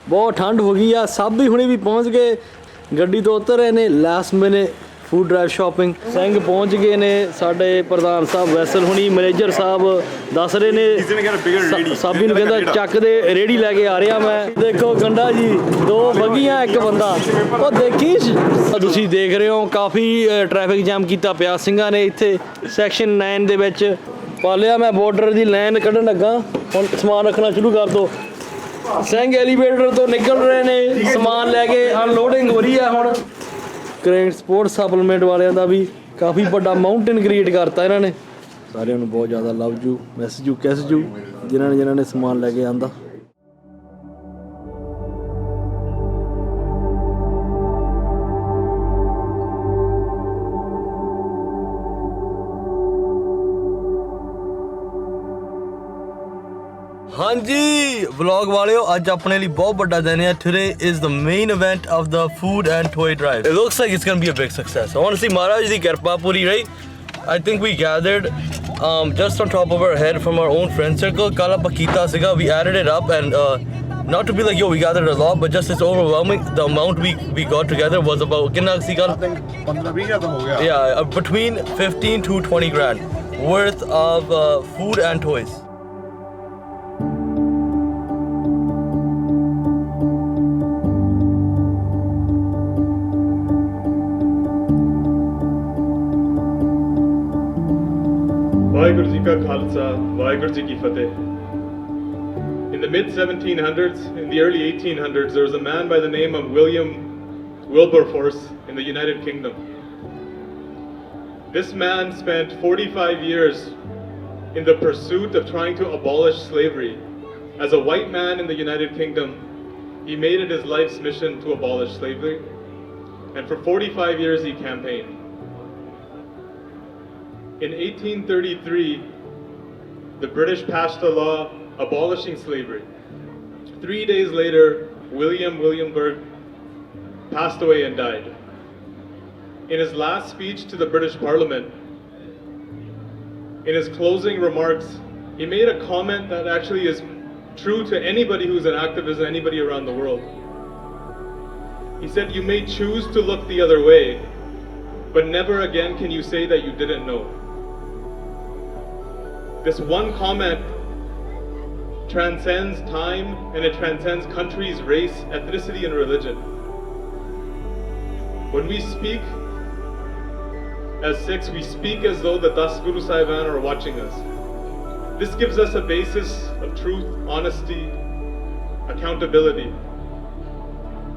बहुत ठंड हो गई आ। सब भी हुणे भी पहुँच गए, गड्डी तो उतर रहे ने। Last minute food drive shopping Singh पहुँच गए ने। साडे प्रधान साहब वैसल हुणी मैनेजर साहब दस रहे ने साबी नूं कहंदा ਚੱਕ ਦੇ रेड़ी लैके आ रहा मैं। देखो गंडा जी, दो बगियां एक बंदा। ਉਹ देखी ਤੁਸੀਂ देख रहे हो काफ़ी ट्रैफिक जाम ਕੀਤਾ ਪਿਆ ਸਿੰਘਾਂ ने ਇੱਥੇ ਸੈਕਸ਼ਨ 9 ਦੇ ਵਿੱਚ ਪਾ ਲਿਆ। मैं बॉर्डर ਦੀ ਲਾਈਨ ਕੱਢਣ ਲੱਗਾ, ਹੁਣ ਸਮਾਨ ਰੱਖਣਾ ਸ਼ੁਰੂ ਕਰ ਦੋ। ਸਿੰਘ ਐਲੀਵੇਟਰ ਤੋਂ ਨਿਕਲ ਰਹੇ ਨੇ, ਸਮਾਨ ਲੈ ਕੇ ਅਨਲੋਡਿੰਗ ਹੋ ਰਹੀ ਹੈ ਹੁਣ। ਕਰੇਨ ਸਪੋਰਟ ਸਪਲੀਮੈਂਟ ਵਾਲਿਆਂ ਦਾ ਵੀ ਕਾਫੀ ਵੱਡਾ ਮਾਊਂਟੇਨ ਕ੍ਰੀਏਟ ਕਰਤਾ ਇਹਨਾਂ ਨੇ। ਸਾਰਿਆਂ ਨੂੰ ਬਹੁਤ ਜ਼ਿਆਦਾ ਲਵ ਯੂ, ਮਿਸ ਯੂ, ਕਿਸ ਯੂ ਜਿਨ੍ਹਾਂ ਨੇ ਸਮਾਨ ਲੈ ਕੇ ਆਂਦਾ। हाँ जी व्लॉग वाले अज अपने लिए बहुत बड़ा दिन है। Today is the main event of the food and toy drive. It looks like it's gonna be a big success. Honestly, Maharaj di kirpa puri, right? I think we gathered just on top of our head from our own friend circle. Kala pakita siga, we added it up and not to be like yo we gathered a lot, but just it's overwhelming. The amount we got together was about kinna si kal 15-20 ho gaya. Yeah, between 15 to 20 grand worth of food and toys. Waheguru ji का खालसा, वाहिगुरु जी की फतेह। In the mid-1700s, in the early 1800s, there was a man by the name of William Wilberforce in the United Kingdom. This man spent 45 years in the pursuit of trying to abolish slavery. As a white man in the United Kingdom, he made it his life's mission to abolish slavery, and for 45 years he campaigned. In 1833, the British passed a law abolishing slavery. 3 days later, Williamsburg passed away and died. In his last speech to the British Parliament, in his closing remarks, he made a comment that actually is true to anybody who's an activist, anybody around the world. He said, "You may choose to look the other way, but never again can you say that you didn't know." This one comment transcends time and it transcends countries, race, ethnicity, and religion. When we speak as Sikhs, we speak as though the 10 Guru Sahiban are watching us. This gives us a basis of truth, honesty, accountability.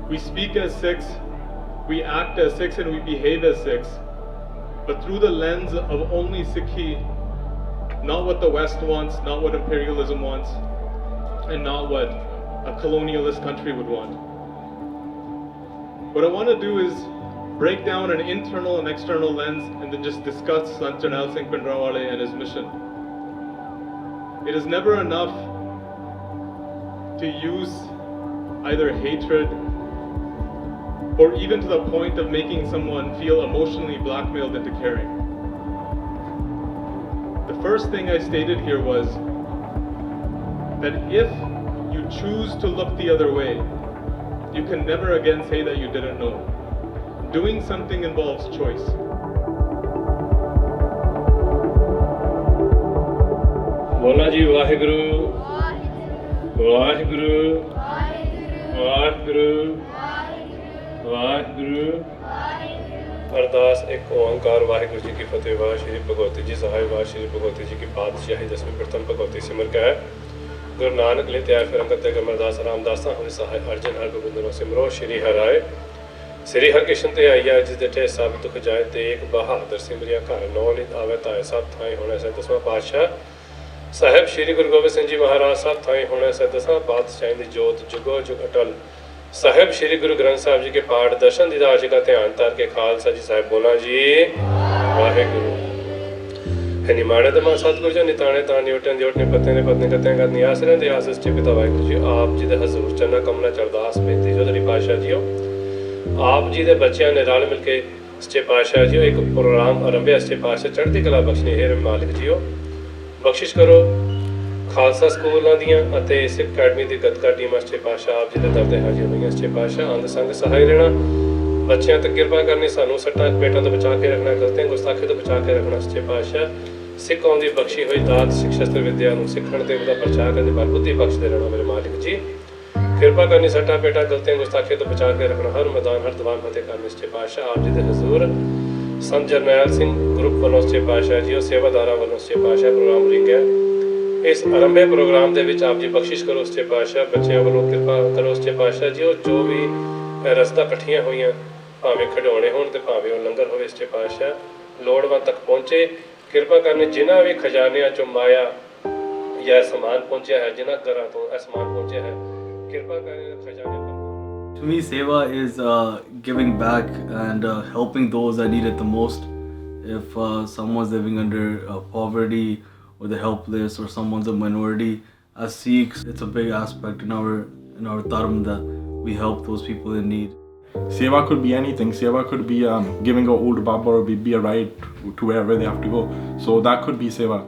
We speak as Sikhs, we act as Sikhs, and we behave as Sikhs, but through the lens of only Sikhi, not what the West wants, not what imperialism wants, and not what a colonialist country would want. What I want to do is break down an internal and external lens and then just discuss Sant Jarnail Singh Bhindranwale and his mission. It is never enough to use either hatred or even to the point of making someone feel emotionally blackmailed into caring. The first thing I stated here was that if you choose to look the other way, you can never again say that you didn't know. Doing something involves choice. बोला जी वाहिगुरु वाहिगुरु वाहिगुरु वाहिगुरु। अरदास एक ओंकार वाहिगुरु जी की फतेह। वाह श्री भगवती जी सहाय। वाह श्री भगवती जी की पातशाही। 10वीं प्रथम भगवती सिमर का है। गुरु नानक ले त्याग फिर अंगत अमरदास रामदासा हमें सहाय। अर्जन हर गोबिंद सिमरो श्री हराए। श्री हरकृष्ण ते आइया जिस डिठे सब दुख जाए। ते एक बहादुर सिमरिया घर नौ नित आवे ताए। सब थाई होने से 10वां पातशाह साहिब श्री गुरु गोबिंद सिंह जी महाराज। सब थाई होने से 10वां पातशाही दी जोत जुगो जुग अटल। साहिब श्री गुरु ग्रंथ साहिब जी के पाठ दर्शन दीदार जी का ध्यान तार के खालसा जी साहिब बोला जी वाहिगुरु। है निमाणे दमा सतगुरु जी निताने ताने उठन जोटने पत्ते ने पत्ने कते का नियास रहंदे आसिस चे पिता वाहिगुरु जी आप जी दे हजूर चरना कमला चरदास बेनती जोधरी पातशाह जीओ आप जी दे बच्चियां ने रल मिल के सच्चे पातशाह जीओ एक प्रोग्राम आरंभया। सच्चे पातशाह चढ़ती कला बख्शनी हे मालिक जीओ बख्शिश करो ਖਾਲਸਾ ਸਕੂਲਾਂ ਦੀਆਂ ਅਤੇ ਸਿੱਖ ਅਕੈਡਮੀ ਦੀ ਗੱਤਕਾ ਟੀਮਾਂ ਸੱਚੇ ਪਾਤਸ਼ਾਹ ਆਪ ਜੀ ਦੇ ਦਰ ਤੇ ਹਾਜ਼ਰ ਹੋਈਆਂ। ਸੱਚੇ ਪਾਤਸ਼ਾਹ ਅੰਧ ਸੰਗ ਸਹਾਈ ਰਹਿਣਾ, ਬੱਚਿਆਂ ਤੇ ਕਿਰਪਾ ਕਰਨੀ, ਸਾਨੂੰ ਸੱਟਾਂ ਪੇਟਾਂ ਤੋਂ ਬਚਾ ਕੇ ਰੱਖਣਾ, ਗਲਤੀਆਂ ਗੁਸਤਾਖੀ ਤੋਂ ਬਚਾ ਕੇ ਰੱਖਣਾ। ਸੱਚੇ ਪਾਤਸ਼ਾਹ ਸਿੱਖ ਕੌਮ ਦੀ ਬਖਸ਼ੀ ਹੋਈ ਦਾਤ ਸਿੱਖ ਸ਼ਸਤਰ ਵਿਦਿਆ ਨੂੰ ਸਿੱਖਣ ਤੇ ਉਹਦਾ ਪ੍ਰਚਾਰ ਕਰਨ ਦੀ ਬਲਬੁੱਧੀ ਬਖਸ਼ਦੇ ਰਹਿਣਾ ਮੇਰੇ ਮਾਲਿਕ ਜੀ। ਕਿਰਪਾ ਕਰਨੀ, ਸੱਟਾਂ ਪੇਟਾਂ ਗਲਤੀਆਂ ਗੁਸਤਾਖੀ ਤੋਂ ਬਚਾ ਕੇ ਰੱਖਣਾ, ਹਰ ਮੈਦਾਨ ਹਰ ਦੀਵਾਨ ਫਤਿਹ ਕਰਨੀ। ਸੱਚੇ ਪਾਤਸ਼ਾਹ ਆਪ ਜੀ ਦੇ ਹਜ਼ੂਰ ਸੰਤ ਜਰਨੈਲ ਸਿੰਘ ਗਰੁੱਪ ਵੱਲੋਂ ਸੱਚੇ ਪਾਤਸ਼ਾਹ ਜੀ ਉਹ ਸੇਵਾਦਾਰਾਂ ਵੱਲੋਂ ਸੱਚੇ ਪਾਤਸ਼ਾਹ ਪ੍ਰੋਗਰਾਮ ਲਿਖਿਆ। ਇਸ ਆਰੰਭੇ ਪ੍ਰੋਗਰਾਮ ਦੇ ਵਿੱਚ ਆਪ ਜੀ ਬਖਸ਼ਿਸ਼ ਕਰੋ ਸੱਚੇ ਪਾਤਸ਼ਾਹ, ਬੱਚਿਆਂ ਵੱਲੋਂ ਕਿਰਪਾ ਕਰੋ ਸੱਚੇ ਪਾਤਸ਼ਾਹ ਜੀ ਉਹ ਜੋ ਵੀ ਰਸਤਾ ਇਕੱਠੀਆਂ ਹੋਈਆਂ ਭਾਵੇਂ ਖਿਡੌਣੇ ਹੋਣ ਤੇ ਭਾਵੇਂ ਉਹ ਲੰਗਰ ਹੋਵੇ ਸੱਚੇ ਪਾਤਸ਼ਾਹ ਲੋੜਵੰਦ ਤੱਕ ਪਹੁੰਚੇ। ਕਿਰਪਾ ਕਰਨੀ ਜਿਨ੍ਹਾਂ ਵੀ ਖਜ਼ਾਨਿਆਂ ਚੋਂ ਮਾਇਆ ਜਾਂ ਸਮਾਨ ਪਹੁੰਚਿਆ ਹੈ, ਜਿਨ੍ਹਾਂ ਘਰਾਂ ਤੋਂ ਇਹ ਸਮਾਨ ਪਹੁੰਚਿਆ ਹੈ, ਕਿਰਪਾ ਕਰਨੀ ਖਜ਼ਾਨੇ ਪਰ। To me, Sewa is giving back and helping those that need it the most. If someone's living under poverty or the helpless or someone's a minority, as Sikhs, it's a big aspect in our dharma that we help those people in need. Sewa could be anything. Sewa could be giving an old baba or bibi a ride to wherever they have to go. So that could be Sewa.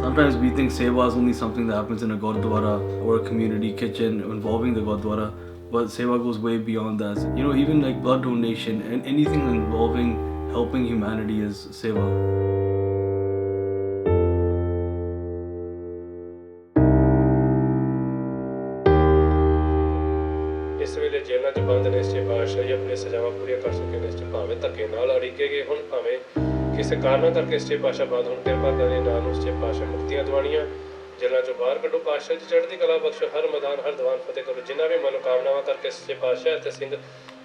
Sometimes we think Sewa is only something that happens in a Gurdwara or a community kitchen involving the Gurdwara. But Sewa goes way beyond that. You know, even like blood donation and anything involving helping humanity is Sewa. ਇਸ ਵੇਲੇ ਜੇਲ੍ਹਾਂ 'ਚ ਬੰਦ ਨੇ ਸੱਚੇ ਪਾਤਸ਼ਾਹ ਆਪਣੀ ਸਜ਼ਾਵਾਂ ਪੂਰੀਆਂ ਕਰ ਚੁੱਕੇ ਨੇ। ਭਾਵੇਂ ਧੱਕੇ ਨਾਲ ਅੜੀਕੇ ਗਏ ਹੁਣ, ਭਾਵੇਂ ਕਿਸੇ ਕਾਰਨ ਕਰਕੇ ਸੱਚੇ ਪਾਤਸ਼ਾਹ ਬੰਦ ਹੁਣ, ਕਿਰਪਾ ਕਰਨੀ ਨਾਂ ਨੂੰ ਸੱਚੇ ਪਾਤਸ਼ਾਹ ਮੁਕਤੀਆਂ ਦਿਵਾਉਣੀਆਂ, ਜੇਲ੍ਹਾਂ 'ਚੋਂ ਬਾਹਰ ਕੱਢੋ। ਪਾਤਸ਼ਾਹ ਜੀ ਚੜ੍ਹਦੀ ਕਲਾ ਬਖਸ਼ੋ, ਹਰ ਮੈਦਾਨ ਹਰ ਦੀਵਾਨ ਫਤਿਹ ਕਰੋ। ਜਿਨ੍ਹਾਂ ਵੀ ਮਨੋਕਾਮਨਾਵਾਂ ਕਰਕੇ ਸੱਚੇ ਪਾਤਸ਼ਾਹ ਇੱਥੇ ਸਿੰਘ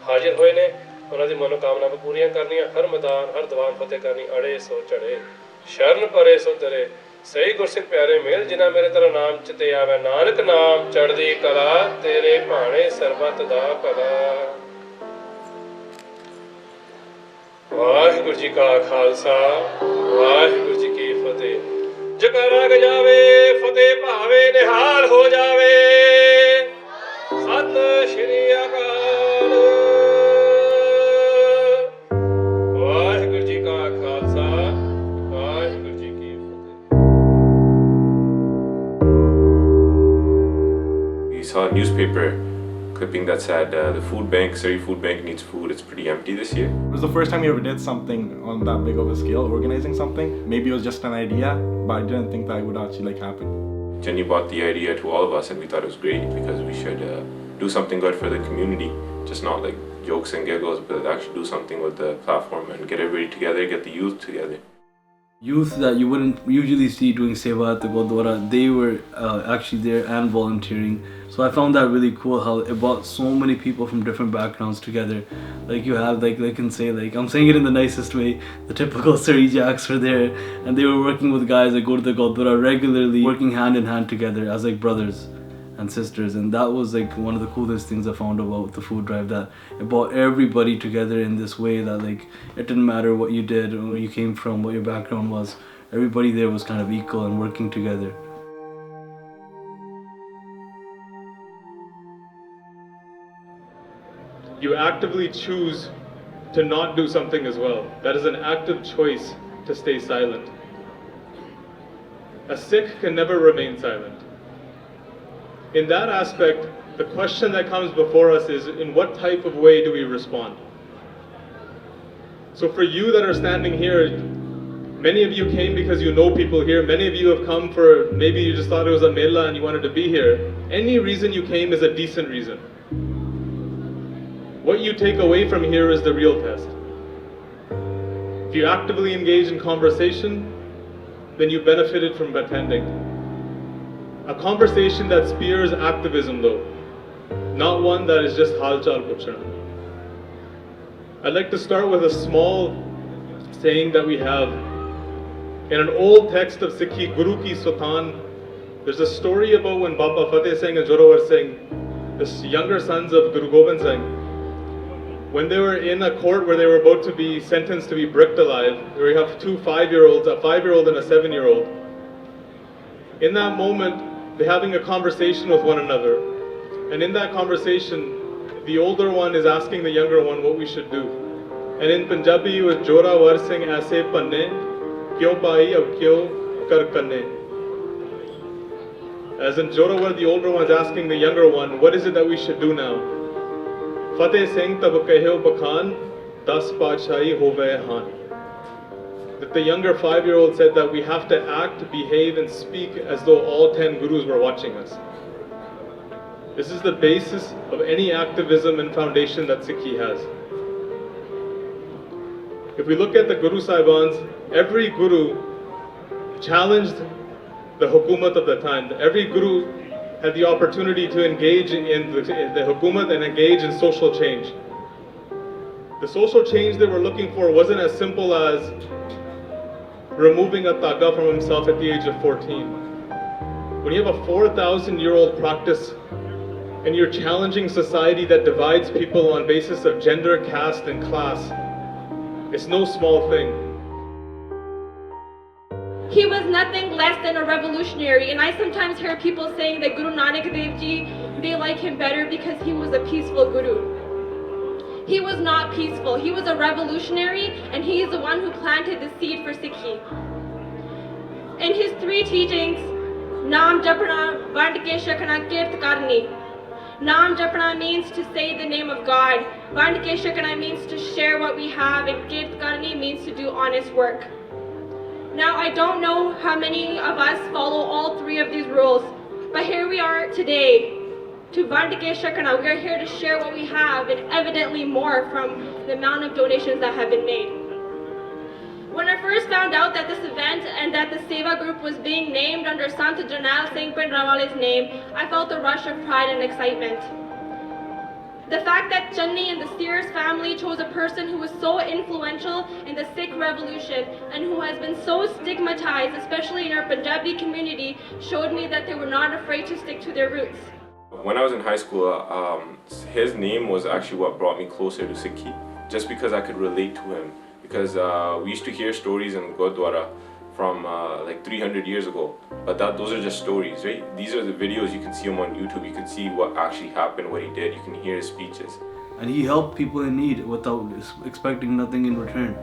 ਹਾਜ਼ਰ ਹੋਏ ਨੇ ਉਹਨਾਂ ਦੀ ਮਨੋਕਾਮਨਾਵਾਂ ਪੂਰੀਆਂ ਕਰਨੀਆਂ, ਹਰ ਮੈਦਾਨ ਹਰ ਦੀਵਾਨ ਫਤਿਹ ਕਰਨੀ। ਅੜੇ ਸੋ ਝੜੇ ਸ਼ਰਨ ਪਰੇ ਸੋ ਤਰੇ, ਸਹੀ ਗੁਰਸਿੱਖ ਪਿਆਰੇ ਮੇਲ ਜਿਨ੍ਹਾਂ ਮੇਰੇ ਤੇਰਾ ਨਾਮ ਚਿਤੇ ਆਵੇ, ਨਾਨਕ ਨਾਮ ਚੜ੍ਹਦੀ ਕਲਾ ਤੇਰੇ ਭਾਣੇ ਸਰਬੱਤ ਦਾ ਭਲਾ। ਵਾਹਿਗੁਰੂ ਜੀ ਕਾ ਖਾਲਸਾ ਵਾਹਿਗੁਰੂ ਜੀ ਕੀ ਫਤਿਹ। ਜਕਰਾ ਗਜਾਵੇ ਫਤਿਹ ਭਾਵੇ ਨਿਹਾਲ ਹੋ ਜਾਵੇ। ਸਤਿ ਸ਼੍ਰੀ ਅਕਾਲ। ਵਾਹਿਗੁਰੂ ਜੀ ਕਾ ਖਾਲਸਾ ਵਾਹਿਗੁਰੂ ਜੀ ਕੀ ਫਤਿਹ। We saw a newspaper clipping that said the food bank, Surrey Food Bank needs food. It's pretty empty this year. It was the first time we ever did something on that big of a scale, organizing something. Maybe it was just an idea, but I didn't think that it would actually happen. Jenny brought the idea to all of us and we thought it was great because we should do something good for the community, just not like jokes and giggles, but actually do something with the platform and get everybody together, get the youth together. Youth that you wouldn't usually see doing Sewa at the Gurdwara, they were actually there and volunteering. So I found that really cool how it brought so many people from different backgrounds together. Like you have, like they can say, like I'm saying it in the nicest way, the typical Surrey Jacks were there and they were working with guys that go to the Gurdwara regularly, working hand in hand together as like brothers and sisters. And that was like one of the coolest things I found about the food drive, that it brought everybody together in this way that like it didn't matter what you did or where you came from, what your background was. Everybody there was kind of equal and working together. You actively choose to not do something as well. That is an active choice to stay silent. A Sikh can never remain silent. In that aspect, the question that comes before us is, in what type of way do we respond? So for you that are standing here, many of you came because you know people here. Many of you have come for, maybe you just thought it was a mela and you wanted to be here. Any reason you came is a decent reason. What you take away from here is the real test. If you actively engage in conversation, then you benefited from attending. A conversation that spears activism though, not one that is just hal chal puchna. I'd like to start with a small saying that we have. In an old text of Sikhi, Guru Ki Sultan, there's a story about when Baba Fateh Singh and Jorawar Singh, the younger sons of Guru Gobind Singh, when they were in a court where they were about to be sentenced to be bricked alive, where you have two 5-year-olds, a 5-year-old and a 7-year-old. In that moment, they're having a conversation with one another. And in that conversation, the older one is asking the younger one what we should do. And in Punjabi, it was Jorawar Singh aise panne, kyo pai ab kyo kar kanne. As in Jorawar, the older one's asking the younger one, what is it that we should do now? Fateh Singh tab kahyo bakhan, das padshahi hove han. That the younger 5-year-old said that we have to act, behave, and speak as though all 10 gurus were watching us. This is the basis of any activism and foundation that Sikhi has. If we look at the Guru Sahibans, every Guru challenged the Hukumat of the time. Every Guru had the opportunity to engage in the Hukumat and engage in social change. The social change they were looking for wasn't as simple as removing a taga from himself at the age of 14. When you have a 4,000-year-old practice and you're challenging society that divides people on basis of gender, caste, and class, it's no small thing. He was nothing less than a revolutionary, and I sometimes hear people saying that Guru Nanak Dev Ji, they like him better because he was a peaceful Guru. He was not peaceful. He was a revolutionary, and he is the one who planted the seed for Sikhi. In his 3 teachings, Naam Japna, Vand Ke Shakna, Kirt Karni. Naam Japna means to say the name of God. Vand Ke Shakna means to share what we have, and Kirt Karni means to do honest work. Now, I don't know how many of us follow all 3 of these rules, but here we are today to Vand Ke Shakna. We are here to share what we have, and evidently more from the amount of donations that have been made. When I first found out that this event and that the Sewa group was being named under Sant Jarnail Singh Bhindranwale's name, I felt a rush of pride and excitement. The fact that Channi and the Sears family chose a person who was so influential in the Sikh revolution and who has been so stigmatized, especially in our Punjabi community, showed me that they were not afraid to stick to their roots. When I was in high school, his name was actually what brought me closer to Sikhi, just because I could relate to him. Because we used to hear stories in Gurdwara from like 300 years ago, but those are just stories, right? These are the videos, you can see them on YouTube, you can see what actually happened, what he did, you can hear his speeches. And he helped people in need without expecting nothing in return.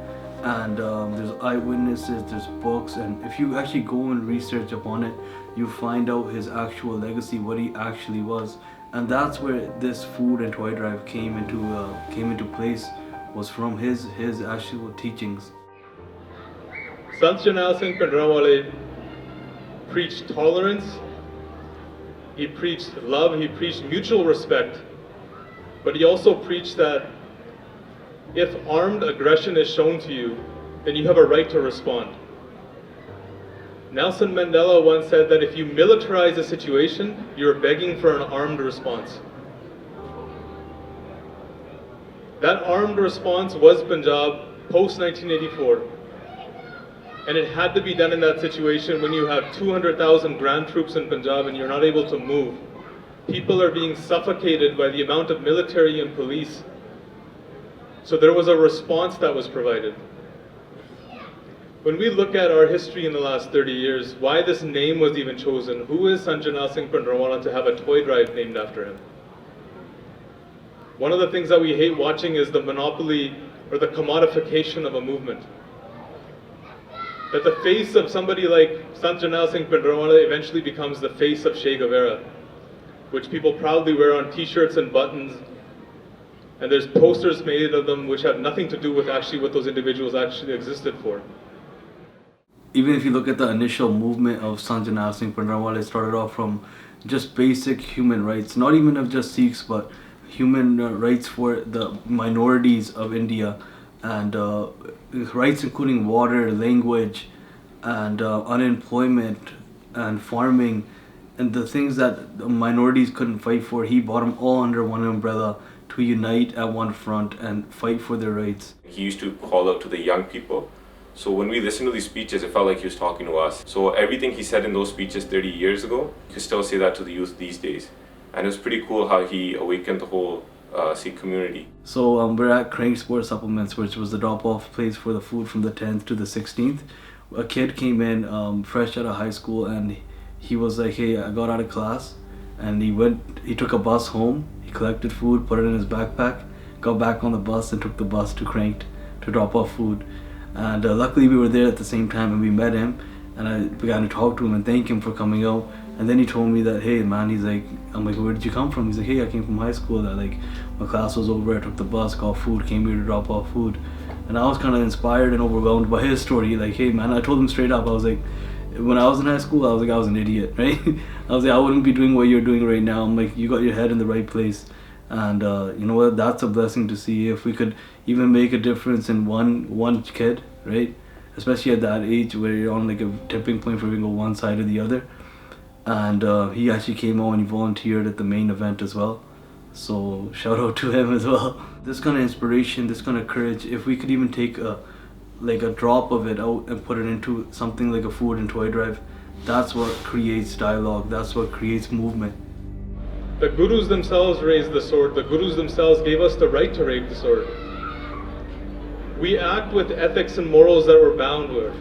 And there's eyewitnesses, there's books, and if you actually go and research upon it, you find out his actual legacy, what he actually was. And that's where this food and toy drive came into place, was from his actual teachings. Sant Jarnail Singh Bhindranwale preached tolerance, he preached love, he preached mutual respect, but he also preached that if armed aggression is shown to you, then you have a right to respond. Nelson Mandela once said that if you militarize a situation, you're begging for an armed response. That armed response was Punjab post-1984. And it had to be done in that situation when you have 200,000 grand troops in Punjab and you're not able to move. People are being suffocated by the amount of military and police. So there was a response that was provided. When we look at our history in the last 30 years, why this name was even chosen, who is Sant Jarnail Singh Bhindranwale to have a toy drive named after him? One of the things that we hate watching is the monopoly or the commodification of a movement. That the face of somebody like Sant Jarnail Singh Bhindranwale eventually becomes the face of Che Guevara, which people proudly wear on t-shirts and buttons, and there's posters made of them which have nothing to do with actually what those individuals actually existed for. Even if you look at the initial movement of Sant Jarnail Singh Bhindranwale, it started off from just basic human rights, not even of just Sikhs, but human rights for the minorities of India, and rights including water, language, and unemployment, and farming, and the things that the minorities couldn't fight for. He brought them all under one umbrella to unite at one front and fight for their rights. He used to call out to the young people. So when we listened to these speeches, it felt like he was talking to us. So everything he said in those speeches 30 years ago, you could still say that to the youth these days. And it was pretty cool how he awakened the whole Sikh community. So we're at Crank Sport Supplements, which was the drop-off place for the food from the 10th to the 16th. A kid came in fresh out of high school, and he was like, hey, I got out of class, and he took a bus home, he collected food, put it in his backpack, got back on the bus and took the bus to Crank to drop off food. And luckily we were there at the same time, and we met him, and I began to talk to him and thank him for coming out. And then he told me that, hey man, he's like, I'm like, where did you come from? He's like, hey, I came from high school. That like my class was over, I took the bus, got food, came here to drop off food. And I was kind of inspired and overwhelmed by his story. Like, hey man, I told him straight up, I was like, when I was in high school, I was like, I was an idiot, right? I was like, I wouldn't be doing what you're doing right now. I'm like, you got your head in the right place. And you know what, that's a blessing to see. If we could even make a difference in one kid, right? Especially at that age where you're on like a tipping point where we go one side or the other. And he actually came out and he volunteered at the main event as well. So shout out to him as well. This kind of inspiration, this kind of courage, if we could even take a drop of it out and put it into something like a food and toy drive, that's what creates dialogue, that's what creates movement. The gurus themselves raised the sword. The gurus themselves gave us the right to raise the sword. We act with ethics and morals that we're bound with.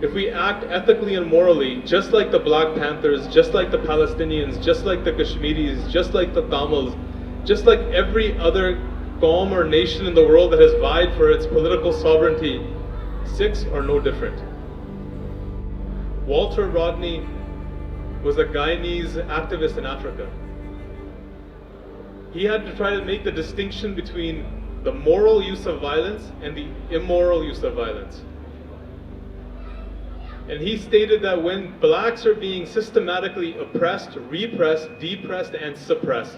If we act ethically and morally, just like the Black Panthers, just like the Palestinians, just like the Kashmiris, just like the Tamils, just like every other Qawm or nation in the world that has vied for its political sovereignty, Sikhs are no different. Walter Rodney was a Guyanese activist in Africa. He had to try to make the distinction between the moral use of violence and the immoral use of violence. And he stated that when blacks are being systematically oppressed, repressed, depressed, and suppressed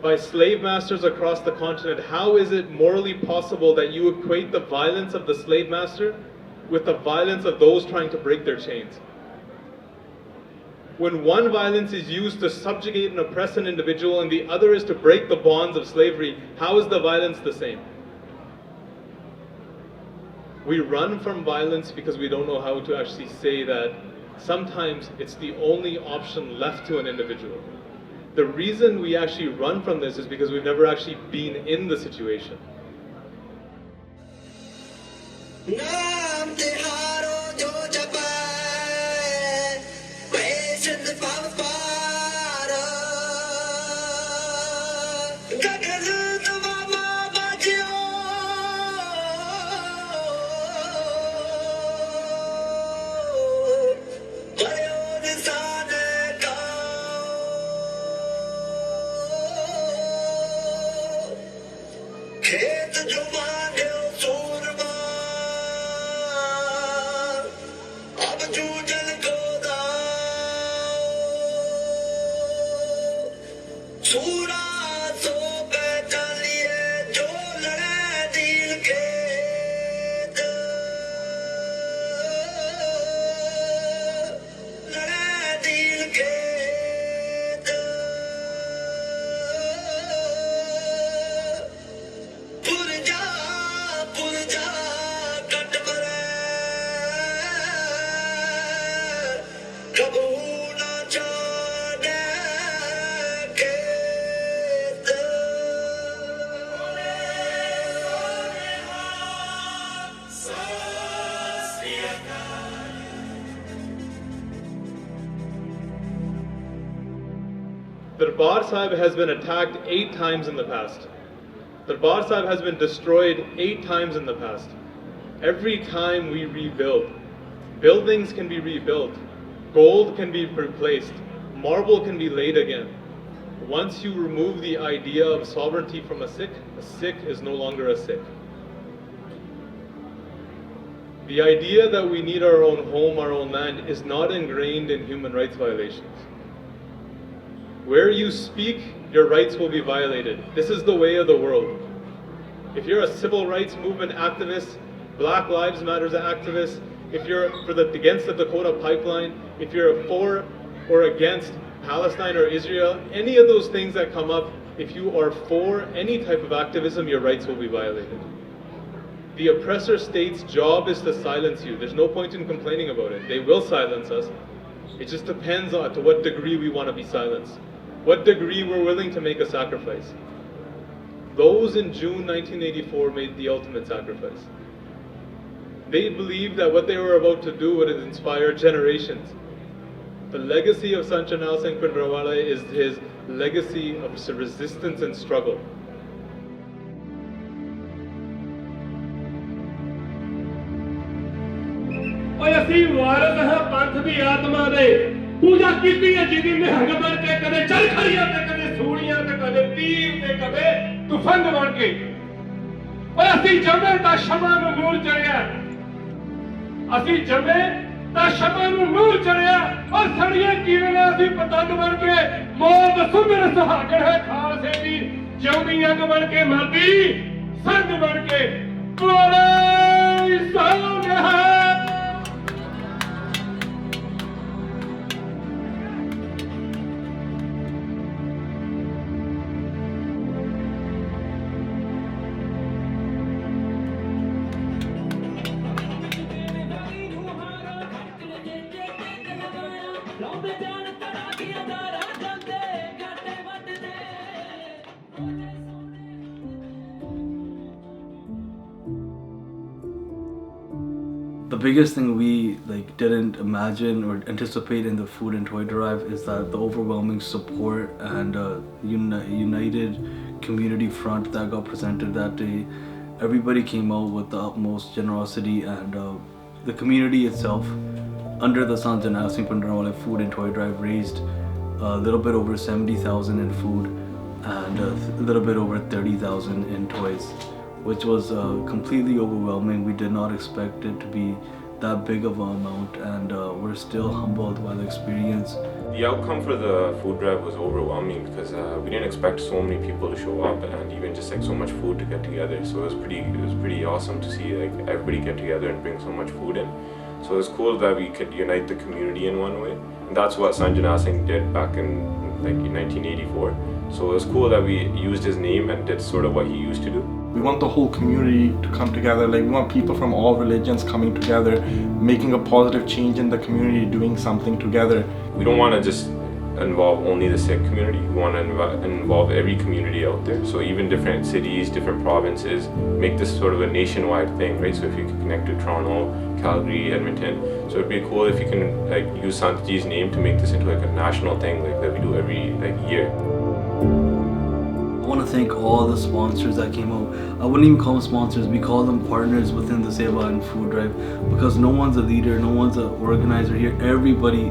by slave masters across the continent, how is it morally possible that you equate the violence of the slave master with the violence of those trying to break their chains? When one violence is used to subjugate and oppress an individual and the other is to break the bonds of slavery, how is the violence the same? We run from violence because we don't know how to actually say that sometimes it's the only option left to an individual. The reason we actually run from this is because we've never actually been in the situation. Darbar Sahib has been attacked 8 times in the past. Darbar Sahib has been destroyed 8 times in the past. Every time we rebuild, buildings can be rebuilt, gold can be replaced, marble can be laid again. Once you remove the idea of sovereignty from a Sikh is no longer a Sikh. The idea that we need our own home, our own land, is not ingrained in human rights violations. Where you speak, your rights will be violated. This is the way of the world. If you're a civil rights movement activist, Black Lives Matter activist, if you're against the Dakota pipeline, if you're for or against Palestine or Israel, any of those things that come up, if you are for any type of activism, your rights will be violated. The oppressor state's job is to silence you. There's no point in complaining about it. They will silence us. It just depends on to what degree we want to be silenced. What degree we're willing to make a sacrifice. Those in June 1984 made the ultimate sacrifice. They believed that what they were about to do would inspire generations. The legacy of Sant Jarnail Singh Bhindranwale is his legacy of resistance and struggle. ਅਸੀਂ ਵਾਰਸ ਹਾਂ ਪੰਥ ਦੀ ਆਤਮਾ ਦੇ पूजा कीती है जिहदी निहंग बन के कदे चरखड़ियां ते कदे सूलियां ते कदे तीर ते कदे तुफंग बन के पर असी जमे ता शमा नूं नूर चढ़िया असी जमे ता शमा नूं नूर चढ़िया और सड़िए किवें ने असी पतंग बन के मौत सुंदर सुहागण है खालसे दी जिउंदी अंग बन के मरदी संग बन के बोले संग है The biggest thing we didn't imagine or anticipate in the food and toy drive is that the overwhelming support and united community front that got presented that day. Everybody came out with the utmost generosity, and the community itself, under the Sant Jarnail Singh Bhindranwale food and toy drive, raised a little bit over 70,000 in food and a little bit over 30,000 in toys, which was completely overwhelming. We did not expect it to be that big of an amount, and we're still humbled by the experience. The outcome for the food drive was overwhelming because we didn't expect so many people to show up, and even just so much food to get together. So it was pretty awesome to see everybody get together and bring so much food in. So it was cool that we could unite the community in one way, and that's what Sant Jarnail Singh did back in 1984. So it was cool that we used his name and did sort of what he used to do. We want the whole community to come together. We want people from all religions coming together, making a positive change in the community, doing something together. We don't want to just involve only the Sikh community. We want to involve every community out there. So even different cities, different provinces, make this sort of a nationwide thing, right? So if you can connect to Toronto, Calgary, Edmonton, so it'd be cool if you can use Santji's name to make this into a national thing that we do every year. I want to thank all the sponsors that came out. I wouldn't even call them sponsors, we call them partners within the Sewa and food drive, because no one's a leader, no one's an organizer here. Everybody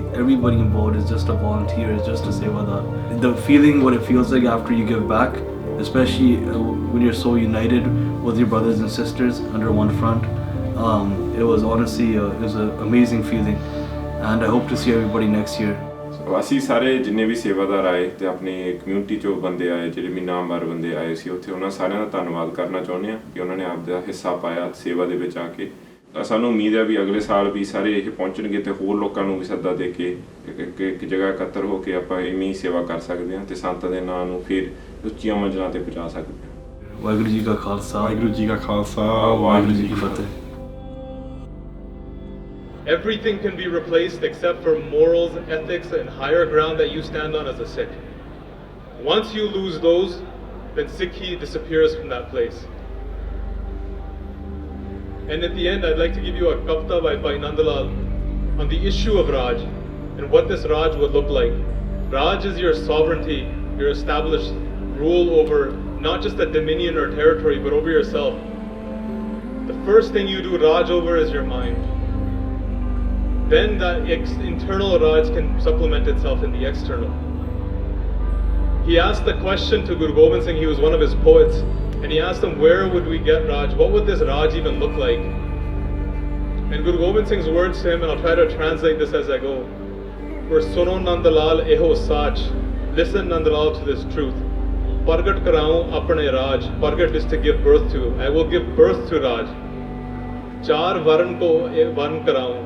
involved is just a volunteer, is just a Sewadar. The feeling, what it feels like after you give back, especially when you're so united with your brothers and sisters under one front, it was honestly it was an amazing feeling, and I hope to see everybody next year. ਅਸੀਂ ਸਾਰੇ ਜਿੰਨੇ ਵੀ ਸੇਵਾਦਾਰ ਆਏ ਤੇ ਆਪਣੇ community ਚੋਂ ਬੰਦੇ ਆਏ, ਜਿਹੜੇ ਵੀ ਨਾਮਵਰ ਬੰਦੇ ਆਏ ਸੀ ਉੱਥੇ, ਉਹਨਾਂ ਸਾਰਿਆਂ ਦਾ ਧੰਨਵਾਦ ਕਰਨਾ ਚਾਹੁੰਦੇ ਹਾਂ ਕਿ ਉਹਨਾਂ ਨੇ ਆਪਦਾ ਹਿੱਸਾ ਪਾਇਆ ਸੇਵਾ ਦੇ ਵਿੱਚ ਆ ਕੇ। ਸਾਨੂੰ ਉਮੀਦ ਹੈ ਵੀ ਅਗਲੇ ਸਾਲ ਵੀ ਸਾਰੇ ਇਹ ਪਹੁੰਚਣਗੇ ਤੇ ਹੋਰ ਲੋਕਾਂ ਨੂੰ ਵੀ ਸੱਦਾ ਦੇ ਕੇ ਇੱਕ ਜਗ੍ਹਾ ਇਕੱਤਰ ਹੋ ਕੇ ਆਪਾਂ ਇਵੇਂ ਹੀ ਸੇਵਾ ਕਰ ਸਕਦੇ ਹਾਂ ਤੇ ਸੰਤ ਦੇ ਨਾਂ ਨੂੰ ਫਿਰ ਉੱਚੀਆਂ ਮੰਜ਼ਿਲਾਂ ਤੇ ਪਹੁੰਚਾ ਸਕਦੇ ਹਾਂ। ਵਾਹਿਗੁਰੂ ਜੀ ਕਾ ਖਾਲਸਾ, ਵਾਹਿਗੁਰੂ ਜੀ ਕਾ ਖਾਲਸਾ, ਵਾਹਿਗੁਰੂ ਜੀ ਕੀ ਫਤਿਹ। Everything can be replaced except for morals, ethics, and higher ground that you stand on as a Sikh. Once you lose those, then Sikhi disappears from that place. And at the end, I'd like to give you a kavta by Bhai Nandalal on the issue of Raj and what this Raj would look like. Raj is your sovereignty, your established rule over not just a dominion or territory, but over yourself. The first thing you do Raj over is your mind. Then that internal Raj can supplement itself in the external. He asked the question to Guru Gobind Singh, he was one of his poets, and he asked him, where would we get Raj? What would this Raj even look like? And Guru Gobind Singh's words to him, and I'll try to translate this as I go, were Suno Nandalal eho sach, listen Nandalal to this truth. Pargat karaun apne Raj, Pargat is to give birth to, I will give birth to Raj. Char varan ko varan karaun,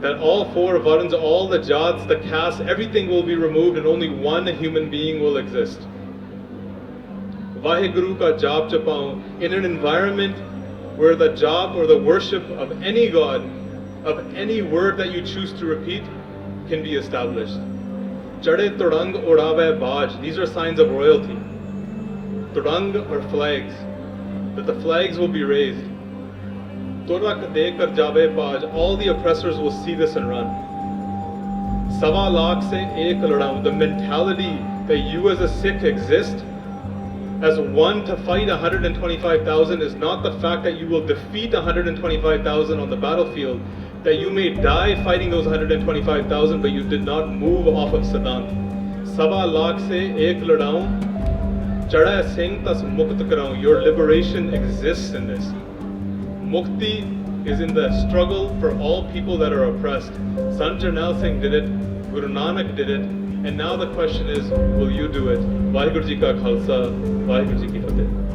that all four varans, all the jats, the castes, everything will be removed and only one human being will exist. Vaheguru ka jaap chapaun, in an environment where the jaap or the worship of any god, of any word that you choose to repeat, can be established. Chade Tudang Odave Baj, these are signs of royalty. Tudang are flags, that the flags will be raised. Turak dekar jaave Baj, all the oppressors will see this and run. Sawa lakh se ek ladaun, the mentality that you as a Sikh exist as one to fight 125,000 is not the fact that you will defeat 125,000 on the battlefield. that you may die fighting those 125,000, but you did not move off of Sadant. Sawa lakh se ek ladaun, Jarnail Singh tas mukt karaun. Your liberation exists in this. Mukti is in the struggle for all people that are oppressed. Sant Jarnail Singh did it, Guru Nanak did it, and now the question is, will you do it? Vaheguru Ji Ka Khalsa, Vaheguru Ji Ki Fateh.